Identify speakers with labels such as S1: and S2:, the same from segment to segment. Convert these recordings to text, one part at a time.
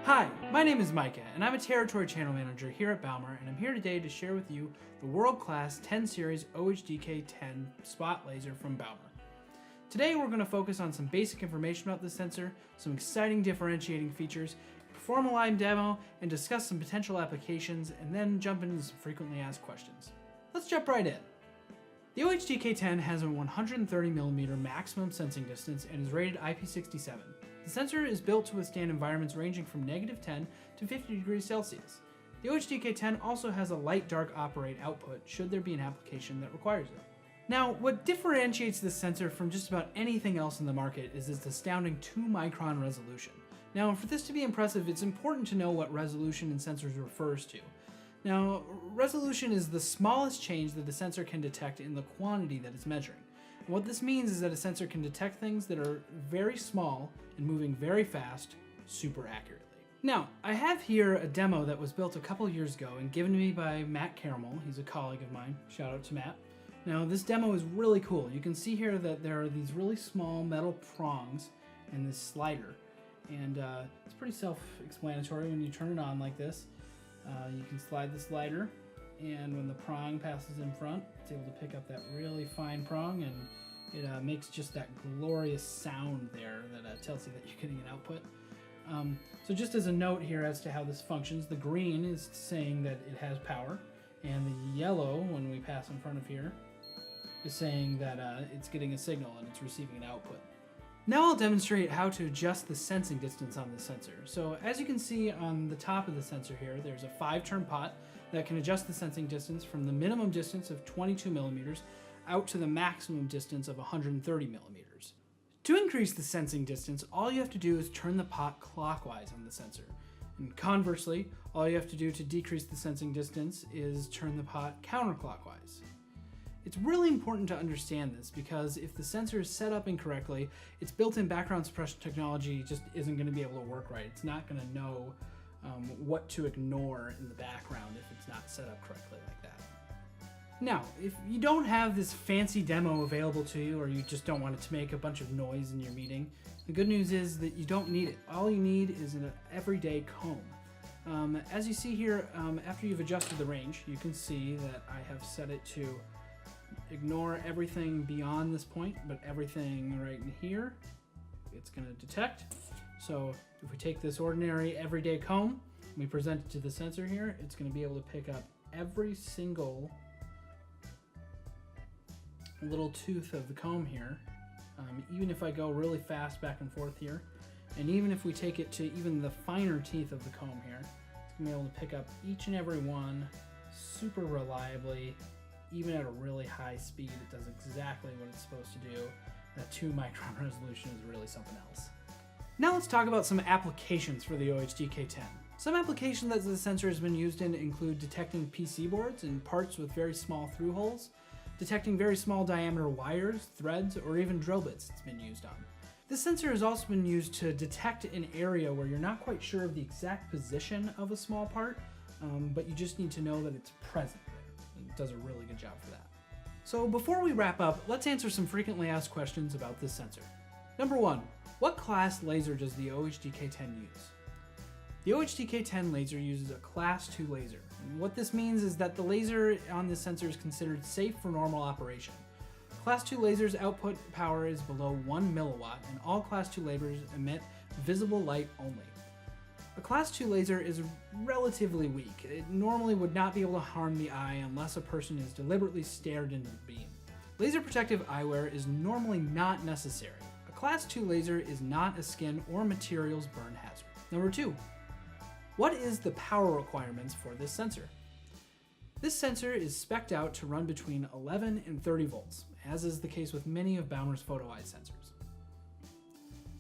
S1: Hi, my name is Micah, and I'm a Territory Channel Manager here at Baumer, and I'm here today to share with you the world-class 10 Series OHDK10 Spot Laser from Baumer. Today we're going to focus on some basic information about this sensor, some exciting differentiating features, perform a live demo, and discuss some potential applications, and then jump into some frequently asked questions. Let's jump right in. The OHDK10 has a 130mm maximum sensing distance and is rated IP67. The sensor is built to withstand environments ranging from -10 to 50 degrees Celsius. The OHDK10 also has a light-dark operate output should there be an application that requires it. Now, what differentiates this sensor from just about anything else in the market is its astounding 2-micron resolution. Now, for this to be impressive, it's important to know what resolution in sensors refers to. Now, resolution is the smallest change that the sensor can detect in the quantity that it's measuring. And what this means is that a sensor can detect things that are very small and moving very fast, super accurately. Now, I have here a demo that was built a couple years ago and given to me by Matt Caramel. He's a colleague of mine. Shout out to Matt. Now, this demo is really cool. You can see here that there are these really small metal prongs in this slider. And it's pretty self-explanatory when you turn it on like this. You can slide the slider, and when the prong passes in front, it's able to pick up that really fine prong, and it makes just that glorious sound there that tells you that you're getting an output. So just as a note here as to how this functions, the green is saying that it has power, and the yellow, when we pass in front of here, is saying that it's getting a signal and it's receiving an output. Now I'll demonstrate how to adjust the sensing distance on the sensor. So as you can see on the top of the sensor here, there's a 5-turn pot that can adjust the sensing distance from the minimum distance of 22mm out to the maximum distance of 130mm. To increase the sensing distance, all you have to do is turn the pot clockwise on the sensor. And conversely, all you have to do to decrease the sensing distance is turn the pot counterclockwise. It's really important to understand this because if the sensor is set up incorrectly, its built-in background suppression technology just isn't going to be able to work right. It's not going to know what to ignore in the background if it's not set up correctly like that. Now, if you don't have this fancy demo available to you, or you just don't want it to make a bunch of noise in your meeting, the good news is that you don't need it. All you need is an everyday comb. As you see here, after you've adjusted the range, you can see that I have set it to ignore everything beyond this point, but everything right in here, it's going to detect. So if we take this ordinary everyday comb, and we present it to the sensor here, it's going to be able to pick up every single little tooth of the comb here, even if I go really fast back and forth here, and even if we take it to even the finer teeth of the comb here, it's going to be able to pick up each and every one super reliably. Even at a really high speed, it does exactly what it's supposed to do. That 2-micron resolution is really something else. Now let's talk about some applications for the OHDK10. Some applications that the sensor has been used in include detecting PC boards and parts with very small through holes, detecting very small diameter wires, threads, or even drill bits it's been used on. This sensor has also been used to detect an area where you're not quite sure of the exact position of a small part, but you just need to know that it's present. It does a really good job for that. So before we wrap up, let's answer some frequently asked questions about this sensor. Number 1, what class laser does the OHDK10 use? The OHDK10 laser uses a Class 2 laser. And what this means is that the laser on this sensor is considered safe for normal operation. Class 2 lasers' output power is below 1 milliwatt, and all Class 2 lasers emit visible light only. A Class 2 laser is relatively weak. It normally would not be able to harm the eye unless a person is deliberately stared into the beam. Laser protective eyewear is normally not necessary. A Class 2 laser is not a skin or materials burn hazard. Number 2, what is the power requirements for this sensor? This sensor is spec'd out to run between 11 and 30 volts, as is the case with many of Baumer's photo eye sensors.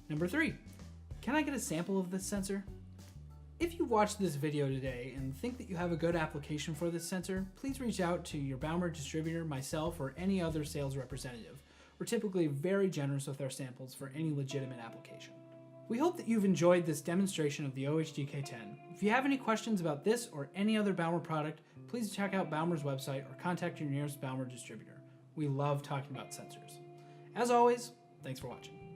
S1: Number 3, can I get a sample of this sensor? If you watched this video today and think that you have a good application for this sensor, please reach out to your Baumer distributor, myself, or any other sales representative. We're typically very generous with our samples for any legitimate application. We hope that you've enjoyed this demonstration of the OHDK10. If you have any questions about this or any other Baumer product, please check out Baumer's website or contact your nearest Baumer distributor. We love talking about sensors. As always, thanks for watching.